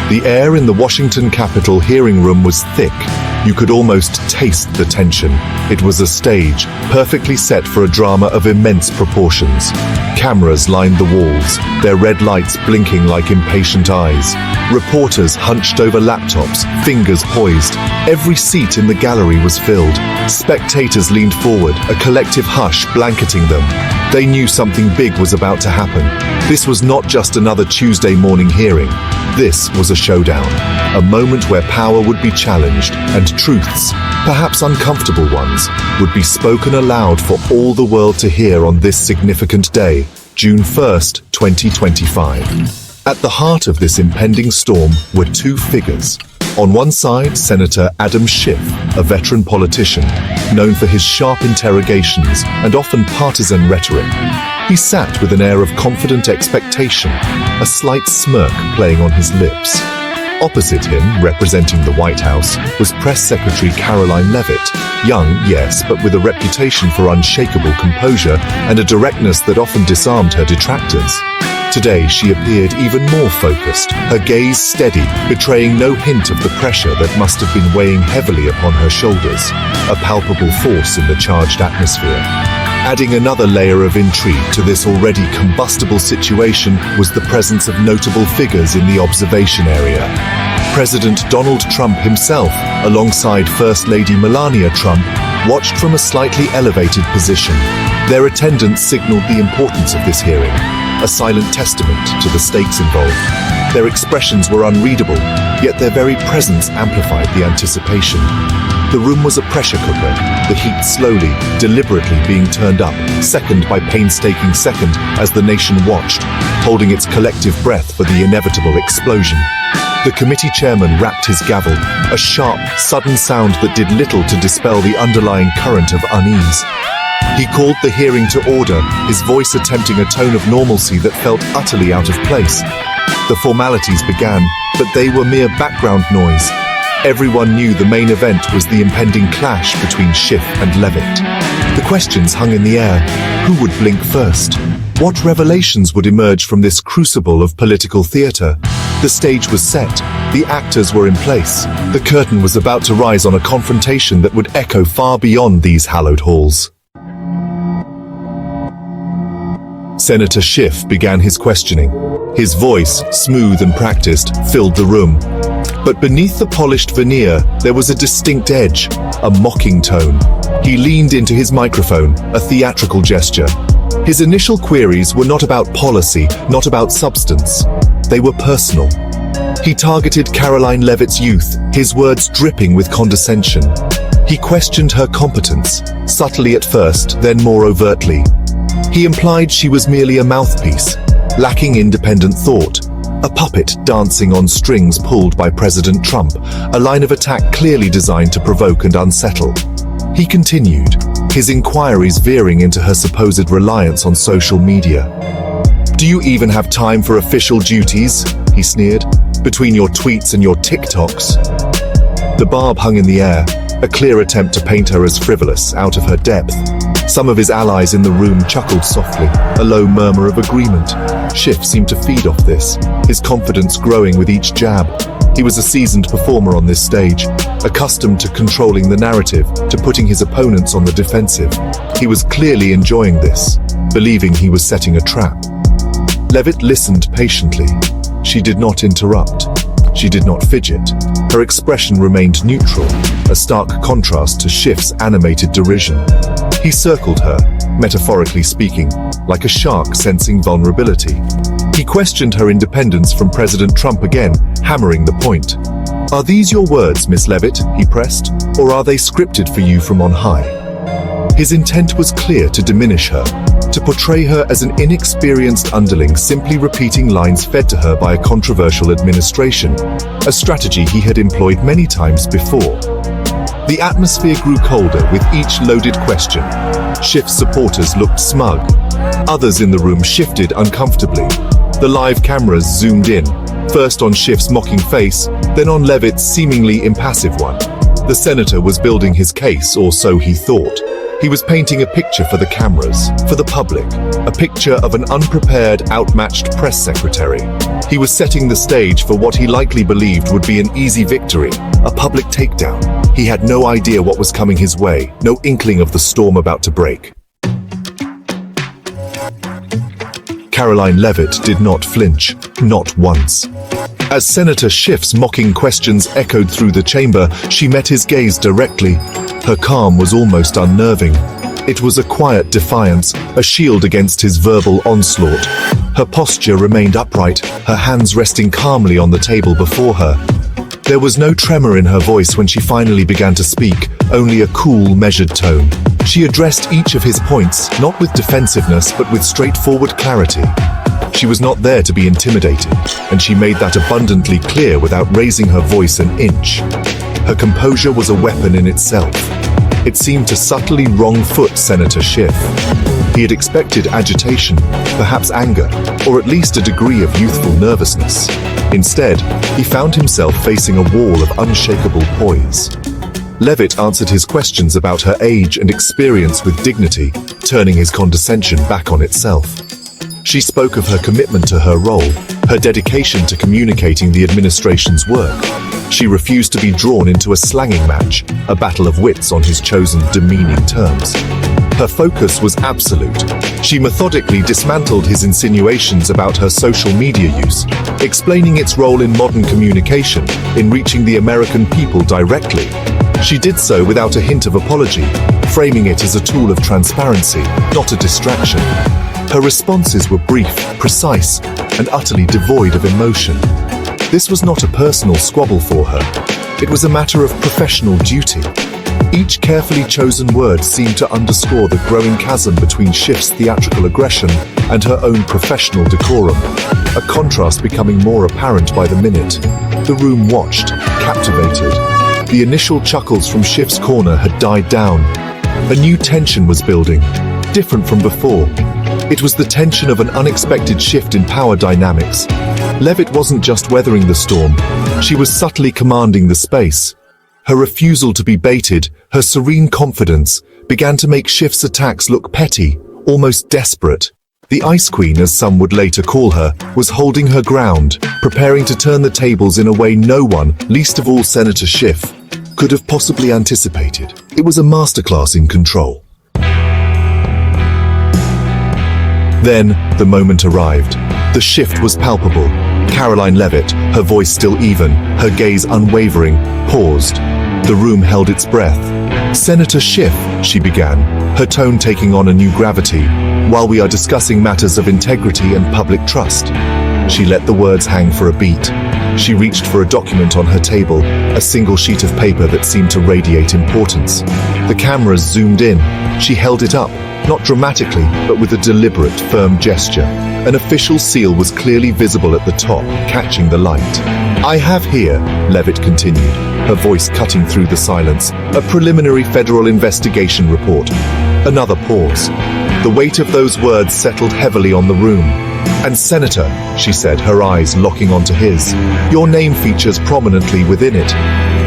The air in the Washington Capitol hearing room was thick. You could almost taste the tension. It was a stage, perfectly set for a drama of immense proportions. Cameras lined the walls, their red lights blinking like impatient eyes. Reporters hunched over laptops, fingers poised. Every seat in the gallery was filled. Spectators leaned forward, a collective hush blanketing them. They knew something big was about to happen. This was not just another Tuesday morning hearing. This was a showdown, a moment where power would be challenged and truths, perhaps uncomfortable ones, would be spoken aloud for all the world to hear on this significant day, June 1st, 2025. At the heart of this impending storm were two figures. On one side, Senator Adam Schiff, a veteran politician, known for his sharp interrogations and often partisan rhetoric. He sat with an air of confident expectation, a slight smirk playing on his lips. Opposite him, representing the White House, was Press Secretary Karoline Leavitt, young, yes, but with a reputation for unshakable composure and a directness that often disarmed her detractors. Today she appeared even more focused, her gaze steady, betraying no hint of the pressure that must have been weighing heavily upon her shoulders, a palpable force in the charged atmosphere. Adding another layer of intrigue to this already combustible situation was the presence of notable figures in the observation area. President Donald Trump himself, alongside First Lady Melania Trump, watched from a slightly elevated position. Their attendance signaled the importance of this hearing, a silent testament to the stakes involved. Their expressions were unreadable, yet their very presence amplified the anticipation. The room was a pressure cooker, the heat slowly, deliberately being turned up, second by painstaking second, as the nation watched, holding its collective breath for the inevitable explosion. The committee chairman rapped his gavel, a sharp, sudden sound that did little to dispel the underlying current of unease. He called the hearing to order, his voice attempting a tone of normalcy that felt utterly out of place. The formalities began, but they were mere background noise. Everyone knew the main event was the impending clash between Schiff and Leavitt. The questions hung in the air. Who would blink first? What revelations would emerge from this crucible of political theater? The stage was set. The actors were in place. The curtain was about to rise on a confrontation that would echo far beyond these hallowed halls. Senator Schiff began his questioning. His voice, smooth and practiced, filled the room. But beneath the polished veneer, there was a distinct edge, a mocking tone. He leaned into his microphone, a theatrical gesture. His initial queries were not about policy, not about substance. They were personal. He targeted Karoline Leavitt's youth, his words dripping with condescension. He questioned her competence, subtly at first, then more overtly. He implied she was merely a mouthpiece, lacking independent thought, a puppet dancing on strings pulled by President Trump, a line of attack clearly designed to provoke and unsettle. He continued, his inquiries veering into her supposed reliance on social media. "Do you even have time for official duties?" he sneered. "Between your tweets and your TikToks?" The barb hung in the air, a clear attempt to paint her as frivolous, out of her depth. Some of his allies in the room chuckled softly, a low murmur of agreement. Schiff seemed to feed off this, his confidence growing with each jab. He was a seasoned performer on this stage, accustomed to controlling the narrative, to putting his opponents on the defensive. He was clearly enjoying this, believing he was setting a trap. Leavitt listened patiently. She did not interrupt. She did not fidget. Her expression remained neutral, a stark contrast to Schiff's animated derision. He circled her, metaphorically speaking, like a shark sensing vulnerability. He questioned her independence from President Trump again, hammering the point. "Are these your words, Miss Leavitt?" he pressed, "or are they scripted for you from on high?" His intent was clear: to diminish her, to portray her as an inexperienced underling simply repeating lines fed to her by a controversial administration, a strategy he had employed many times before. The atmosphere grew colder with each loaded question. Schiff's supporters looked smug. Others in the room shifted uncomfortably. The live cameras zoomed in, first on Schiff's mocking face, then on Leavitt's seemingly impassive one. The senator was building his case, or so he thought. He was painting a picture for the cameras, for the public, a picture of an unprepared, outmatched press secretary. He was setting the stage for what he likely believed would be an easy victory, a public takedown. He had no idea what was coming his way, no inkling of the storm about to break. Karoline Leavitt did not flinch, not once. As Senator Schiff's mocking questions echoed through the chamber, she met his gaze directly. Her calm was almost unnerving. It was a quiet defiance, a shield against his verbal onslaught. Her posture remained upright, her hands resting calmly on the table before her. There was no tremor in her voice when she finally began to speak, only a cool, measured tone. She addressed each of his points, not with defensiveness, but with straightforward clarity. She was not there to be intimidated, and she made that abundantly clear without raising her voice an inch. Her composure was a weapon in itself. It seemed to subtly wrong-foot Senator Schiff. He had expected agitation, perhaps anger, or at least a degree of youthful nervousness. Instead, he found himself facing a wall of unshakable poise. Leavitt answered his questions about her age and experience with dignity, turning his condescension back on itself. She spoke of her commitment to her role, her dedication to communicating the administration's work. She refused to be drawn into a slanging match, a battle of wits on his chosen demeaning terms. Her focus was absolute. She methodically dismantled his insinuations about her social media use, explaining its role in modern communication, in reaching the American people directly. She did so without a hint of apology, framing it as a tool of transparency, not a distraction. Her responses were brief, precise, and utterly devoid of emotion. This was not a personal squabble for her. It was a matter of professional duty. Each carefully chosen word seemed to underscore the growing chasm between Schiff's theatrical aggression and her own professional decorum, a contrast becoming more apparent by the minute. The room watched, captivated. The initial chuckles from Schiff's corner had died down. A new tension was building, different from before. It was the tension of an unexpected shift in power dynamics. Leavitt wasn't just weathering the storm, she was subtly commanding the space. Her refusal to be baited, her serene confidence, began to make Schiff's attacks look petty, almost desperate. The Ice Queen, as some would later call her, was holding her ground, preparing to turn the tables in a way no one, least of all Senator Schiff, could have possibly anticipated. It was a masterclass in control. Then, the moment arrived. The shift was palpable. Karoline Leavitt, her voice still even, her gaze unwavering, paused. The room held its breath. "Senator Schiff," she began, her tone taking on a new gravity, "while we are discussing matters of integrity and public trust." She let the words hang for a beat. She reached for a document on her table, a single sheet of paper that seemed to radiate importance. The cameras zoomed in. She held it up, not dramatically, but with a deliberate, firm gesture. An official seal was clearly visible at the top, catching the light. "I have here," Leavitt continued, her voice cutting through the silence, "a preliminary federal investigation report." Another pause. The weight of those words settled heavily on the room. "And Senator," she said, her eyes locking onto his, "your name features prominently within it."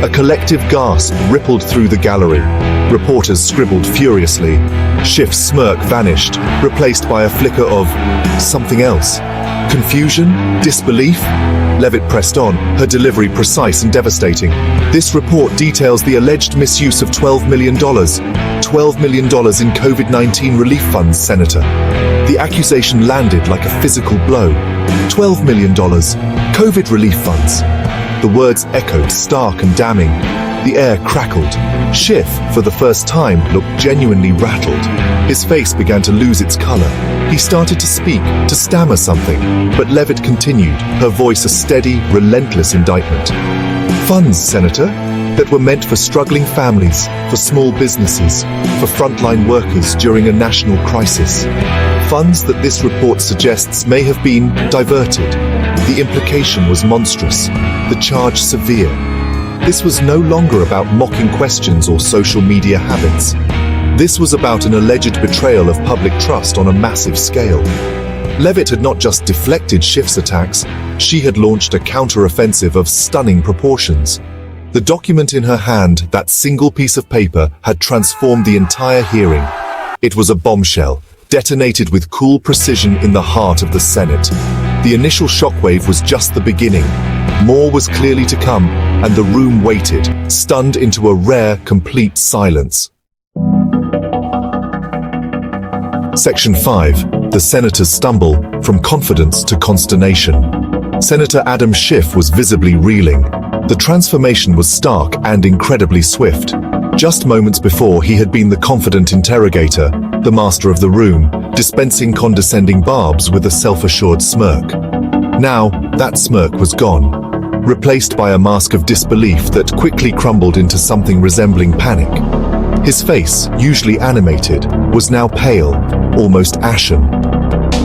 A collective gasp rippled through the gallery. Reporters scribbled furiously. Schiff's smirk vanished, replaced by a flicker of something else. Confusion? Disbelief? Leavitt pressed on, her delivery precise and devastating. "This report details the alleged misuse of $12 million. $12 million in COVID-19 relief funds, Senator." The accusation landed like a physical blow. $12 million. COVID relief funds. The words echoed, stark and damning. The air crackled. Schiff, for the first time, looked genuinely rattled. His face began to lose its color. He started to speak, to stammer something, but Leavitt continued, her voice a steady, relentless indictment. "Funds, Senator, that were meant for struggling families, for small businesses, for frontline workers during a national crisis. Funds that this report suggests may have been diverted." The implication was monstrous, the charge severe. This was no longer about mocking questions or social media habits. This was about an alleged betrayal of public trust on a massive scale. Leavitt had not just deflected Schiff's attacks, she had launched a counter-offensive of stunning proportions. The document in her hand, that single piece of paper, had transformed the entire hearing. It was a bombshell, detonated with cool precision in the heart of the Senate. The initial shockwave was just the beginning. More was clearly to come, and the room waited, stunned into a rare, complete silence. Section 5. The Senator's Stumble, from Confidence to Consternation. Senator Adam Schiff was visibly reeling. The transformation was stark and incredibly swift. Just moments before, he had been the confident interrogator, the master of the room, dispensing condescending barbs with a self-assured smirk. Now, that smirk was gone, replaced by a mask of disbelief that quickly crumbled into something resembling panic. His face, usually animated, was now pale, almost ashen.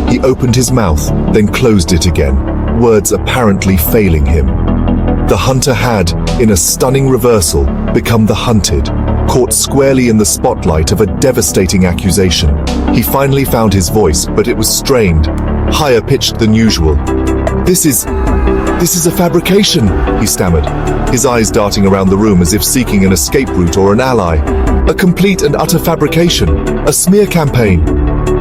He opened his mouth, then closed it again, words apparently failing him. The hunter had, in a stunning reversal, become the hunted, caught squarely in the spotlight of a devastating accusation. He finally found his voice, but it was strained, higher pitched than usual. This is a fabrication, he stammered, his eyes darting around the room as if seeking an escape route or an ally. A complete and utter fabrication, a smear campaign.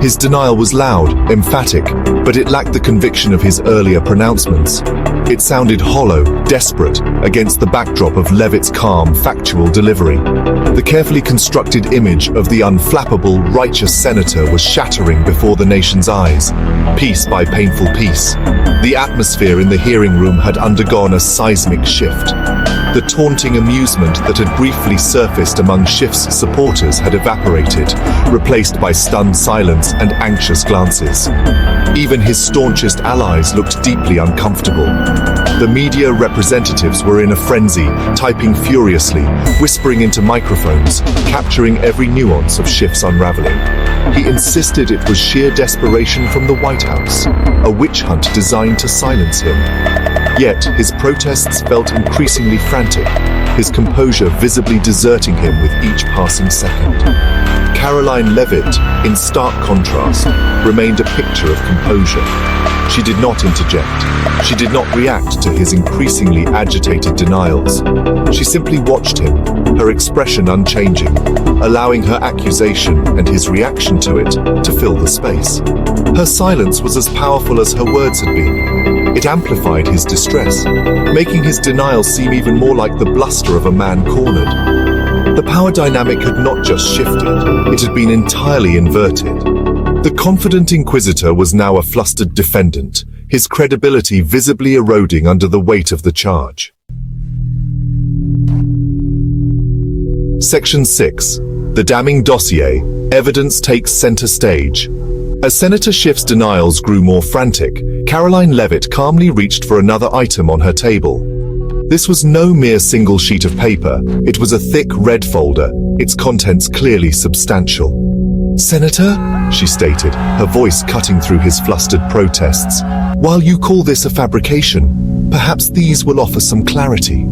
His denial was loud, emphatic, but it lacked the conviction of his earlier pronouncements. It sounded hollow, desperate, against the backdrop of Leavitt's calm, factual delivery. The carefully constructed image of the unflappable, righteous senator was shattering before the nation's eyes, piece by painful piece. The atmosphere in the hearing room had undergone a seismic shift. The taunting amusement that had briefly surfaced among Schiff's supporters had evaporated, replaced by stunned silence and anxious glances. Even his staunchest allies looked deeply uncomfortable. The media representatives were in a frenzy, typing furiously, whispering into microphones, capturing every nuance of Schiff's unraveling. He insisted it was sheer desperation from the White House, a witch hunt designed to silence him. Yet, his protests felt increasingly frantic, his composure visibly deserting him with each passing second. Karoline Leavitt, in stark contrast, remained a picture of composure. She did not interject. She did not react to his increasingly agitated denials. She simply watched him, her expression unchanging, allowing her accusation and his reaction to it to fill the space. Her silence was as powerful as her words had been. It amplified his distress, making his denial seem even more like the bluster of a man cornered. The power dynamic had not just shifted, it had been entirely inverted. The confident inquisitor was now a flustered defendant, his credibility visibly eroding under the weight of the charge. Section 6. The damning dossier. Evidence takes center stage. As Senator Schiff's denials grew more frantic, Karoline Leavitt calmly reached for another item on her table. This was no mere single sheet of paper. It was a thick red folder, its contents clearly substantial. "Senator," she stated, her voice cutting through his flustered protests, "while you call this a fabrication, perhaps these will offer some clarity."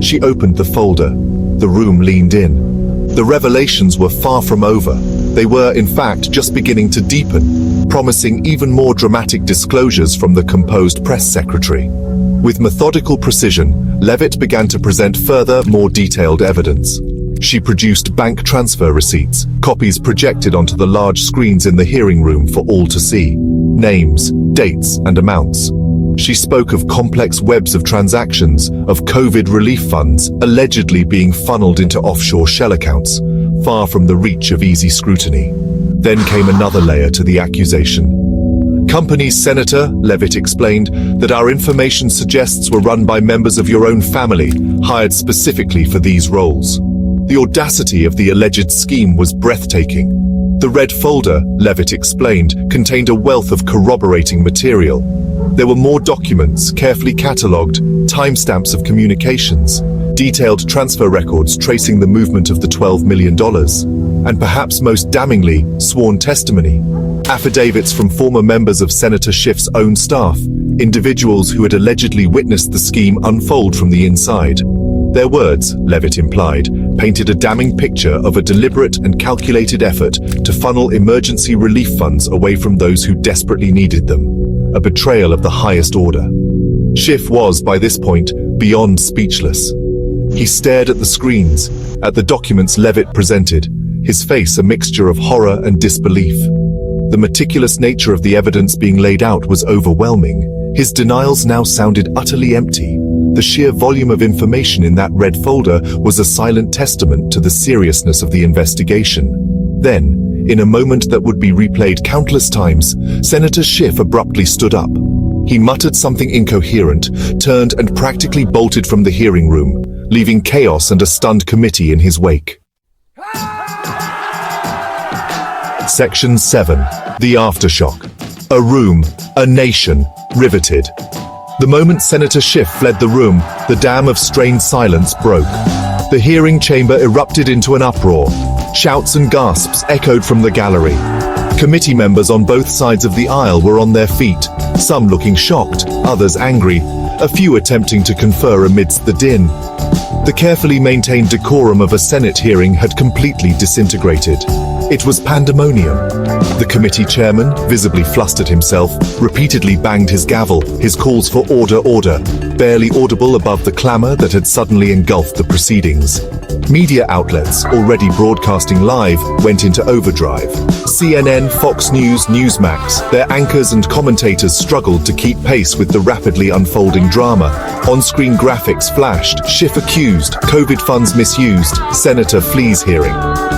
She opened the folder. The room leaned in. The revelations were far from over. They were, in fact, just beginning to deepen, promising even more dramatic disclosures from the composed press secretary. With methodical precision, Leavitt began to present further, more detailed evidence. She produced bank transfer receipts, copies projected onto the large screens in the hearing room for all to see. Names, dates, and amounts. She spoke of complex webs of transactions, of COVID relief funds allegedly being funneled into offshore shell accounts, far from the reach of easy scrutiny. Then came another layer to the accusation. "Companies, Senator," Leavitt explained, "that our information suggests were run by members of your own family, hired specifically for these roles." The audacity of the alleged scheme was breathtaking. The red folder, Leavitt explained, contained a wealth of corroborating material. There were more documents, carefully catalogued, timestamps of communications, detailed transfer records tracing the movement of the $12 million, and perhaps most damningly, sworn testimony. Affidavits from former members of Senator Schiff's own staff, individuals who had allegedly witnessed the scheme unfold from the inside. Their words, Leavitt implied, painted a damning picture of a deliberate and calculated effort to funnel emergency relief funds away from those who desperately needed them. A betrayal of the highest order. Schiff was, by this point, beyond speechless. He stared at the screens, at the documents Leavitt presented, his face a mixture of horror and disbelief. The meticulous nature of the evidence being laid out was overwhelming. His denials now sounded utterly empty. The sheer volume of information in that red folder was a silent testament to the seriousness of the investigation. Then, in a moment that would be replayed countless times, Senator Schiff abruptly stood up. He muttered something incoherent, turned and practically bolted from the hearing room, leaving chaos and a stunned committee in his wake. Section 7. The Aftershock. A room, a nation, riveted. The moment Senator Schiff fled the room, the dam of strained silence broke. The hearing chamber erupted into an uproar. Shouts and gasps echoed from the gallery. Committee members on both sides of the aisle were on their feet, some looking shocked, others angry, a few attempting to confer amidst the din. The carefully maintained decorum of a Senate hearing had completely disintegrated. It was pandemonium. The committee chairman, visibly flustered himself, repeatedly banged his gavel, his calls for order, barely audible above the clamor that had suddenly engulfed the proceedings. Media outlets, already broadcasting live, went into overdrive. CNN, Fox News, Newsmax, their anchors and commentators struggled to keep pace with the rapidly unfolding drama. On-screen graphics flashed, Schiff accused, COVID funds misused, Senator flees hearing.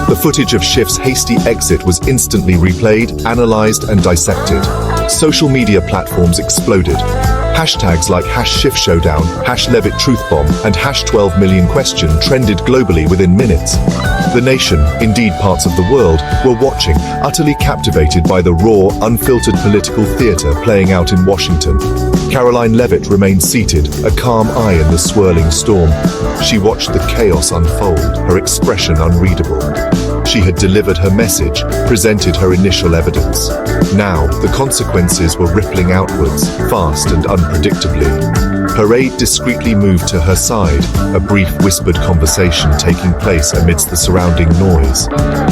The footage of Schiff's hasty exit was instantly replayed, analyzed, and dissected. Social media platforms exploded. Hashtags like #SchiffShowdown, #LeavittTruthBomb, and #12millionquestion trended globally within minutes. The nation, indeed parts of the world, were watching, utterly captivated by the raw, unfiltered political theater playing out in Washington. Karoline Leavitt remained seated, a calm eye in the swirling storm. She watched the chaos unfold, her expression unreadable. She had delivered her message, presented her initial evidence. Now, the consequences were rippling outwards, fast and unpredictably. Her aide discreetly moved to her side, a brief whispered conversation taking place amidst the surrounding noise.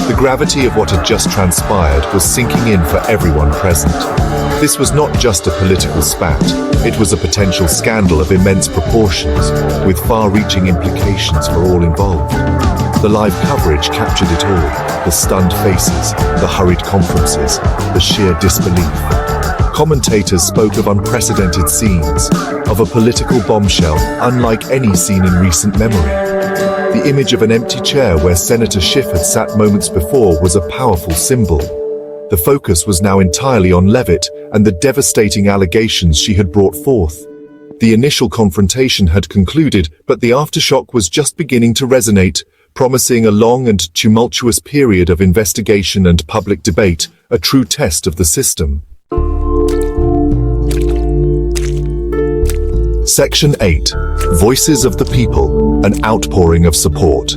The gravity of what had just transpired was sinking in for everyone present. This was not just a political spat, it was a potential scandal of immense proportions, with far-reaching implications for all involved. The live coverage captured it all, the stunned faces, the hurried conferences, the sheer disbelief. Commentators spoke of unprecedented scenes, of a political bombshell unlike any seen in recent memory. The image of an empty chair where Senator Schiff had sat moments before was a powerful symbol. The focus was now entirely on Leavitt and the devastating allegations she had brought forth. The initial confrontation had concluded, but the aftershock was just beginning to resonate, promising a long and tumultuous period of investigation and public debate, a true test of the system. Section 8. Voices of the People, an outpouring of support.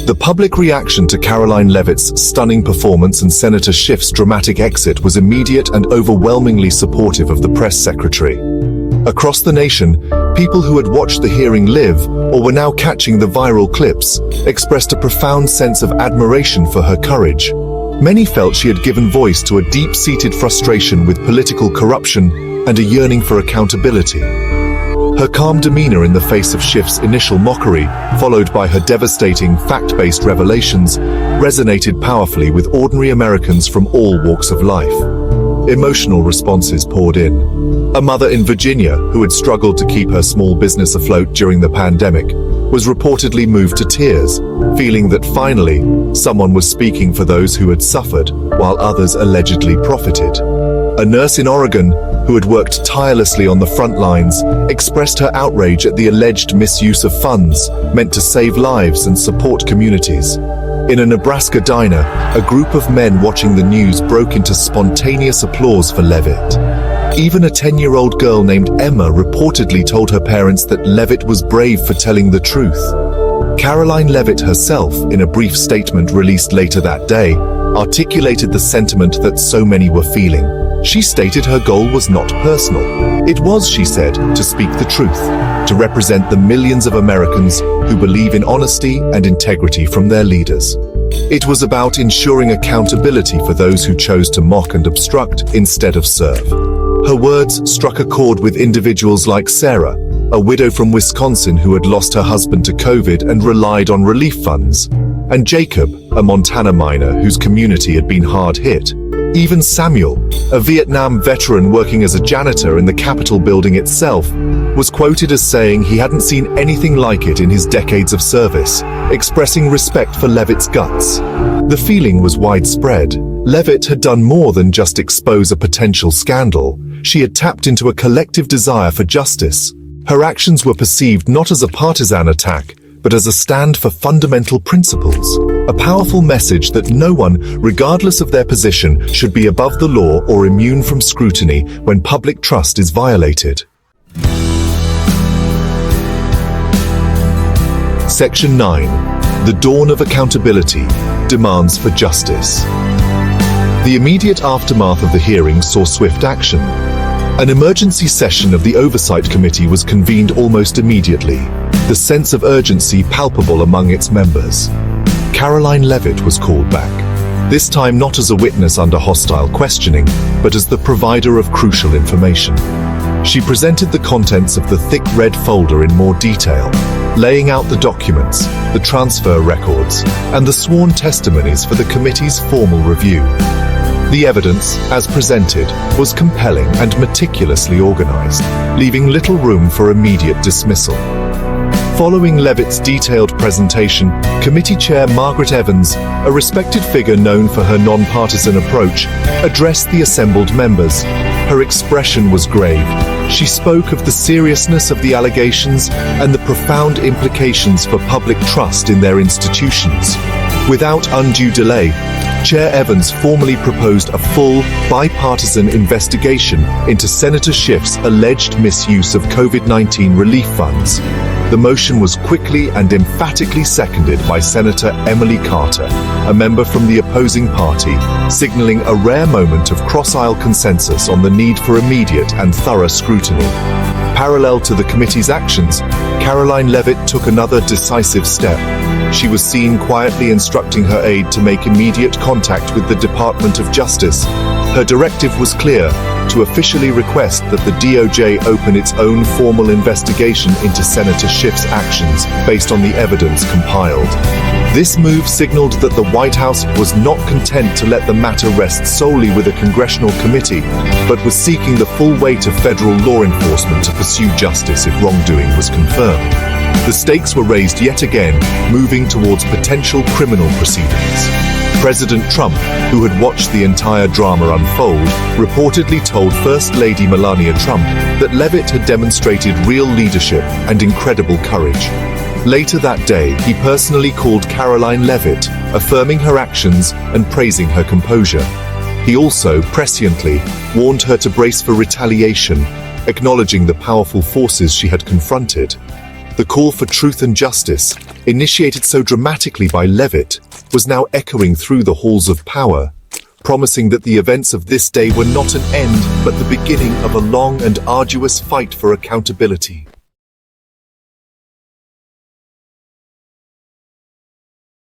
The public reaction to Karoline Leavitt's stunning performance and Senator Schiff's dramatic exit was immediate and overwhelmingly supportive of the press secretary. Across the nation, people who had watched the hearing live or were now catching the viral clips expressed a profound sense of admiration for her courage. Many felt she had given voice to a deep-seated frustration with political corruption and a yearning for accountability. Her calm demeanor in the face of Schiff's initial mockery, followed by her devastating, fact-based revelations, resonated powerfully with ordinary Americans from all walks of life. Emotional responses poured in. A mother in Virginia, who had struggled to keep her small business afloat during the pandemic, was reportedly moved to tears, feeling that finally, someone was speaking for those who had suffered, while others allegedly profited. A nurse in Oregon, who had worked tirelessly on the front lines, expressed her outrage at the alleged misuse of funds meant to save lives and support communities. In a Nebraska diner, a group of men watching the news broke into spontaneous applause for Leavitt. Even a 10-year-old girl named Emma reportedly told her parents that Leavitt was brave for telling the truth. Karoline Leavitt herself, in a brief statement released later that day, articulated the sentiment that so many were feeling. She stated her goal was not personal. It was, she said, to speak the truth, to represent the millions of Americans who believe in honesty and integrity from their leaders. It was about ensuring accountability for those who chose to mock and obstruct instead of serve. Her words struck a chord with individuals like Sarah, a widow from Wisconsin who had lost her husband to COVID and relied on relief funds, and Jacob, a Montana miner whose community had been hard hit. Even Samuel, a Vietnam veteran working as a janitor in the Capitol building itself, was quoted as saying he hadn't seen anything like it in his decades of service, expressing respect for Leavitt's guts. The feeling was widespread. Leavitt had done more than just expose a potential scandal. She had tapped into a collective desire for justice. Her actions were perceived not as a partisan attack, but as a stand for fundamental principles, a powerful message that no one, regardless of their position, should be above the law or immune from scrutiny when public trust is violated. Section 9. The Dawn of Accountability. Demands for Justice. The immediate aftermath of the hearing saw swift action. An emergency session of the Oversight Committee was convened almost immediately, the sense of urgency palpable among its members. Karoline Leavitt was called back, this time not as a witness under hostile questioning, but as the provider of crucial information. She presented the contents of the thick red folder in more detail, laying out the documents, the transfer records, and the sworn testimonies for the committee's formal review. The evidence, as presented, was compelling and meticulously organized, leaving little room for immediate dismissal. Following Leavitt's detailed presentation, Committee Chair Margaret Evans, a respected figure known for her non-partisan approach, addressed the assembled members. Her expression was grave. She spoke of the seriousness of the allegations and the profound implications for public trust in their institutions. Without undue delay, Chair Evans formally proposed a full, bipartisan investigation into Senator Schiff's alleged misuse of COVID-19 relief funds. The motion was quickly and emphatically seconded by Senator Emily Carter, a member from the opposing party, signaling a rare moment of cross-aisle consensus on the need for immediate and thorough scrutiny. Parallel to the committee's actions, Karoline Leavitt took another decisive step. She was seen quietly instructing her aide to make immediate contact with the Department of Justice. Her directive was clear: to officially request that the DOJ open its own formal investigation into Senator Schiff's actions based on the evidence compiled. This move signaled that the White House was not content to let the matter rest solely with a congressional committee, but was seeking the full weight of federal law enforcement to pursue justice if wrongdoing was confirmed. The stakes were raised yet again, moving towards potential criminal proceedings. President Trump, who had watched the entire drama unfold, reportedly told First Lady Melania Trump that Leavitt had demonstrated real leadership and incredible courage. Later that day, he personally called Karoline Leavitt, affirming her actions and praising her composure. He also, presciently, warned her to brace for retaliation, acknowledging the powerful forces she had confronted. The call for truth and justice, initiated so dramatically by Leavitt, was now echoing through the halls of power, promising that the events of this day were not an end, but the beginning of a long and arduous fight for accountability.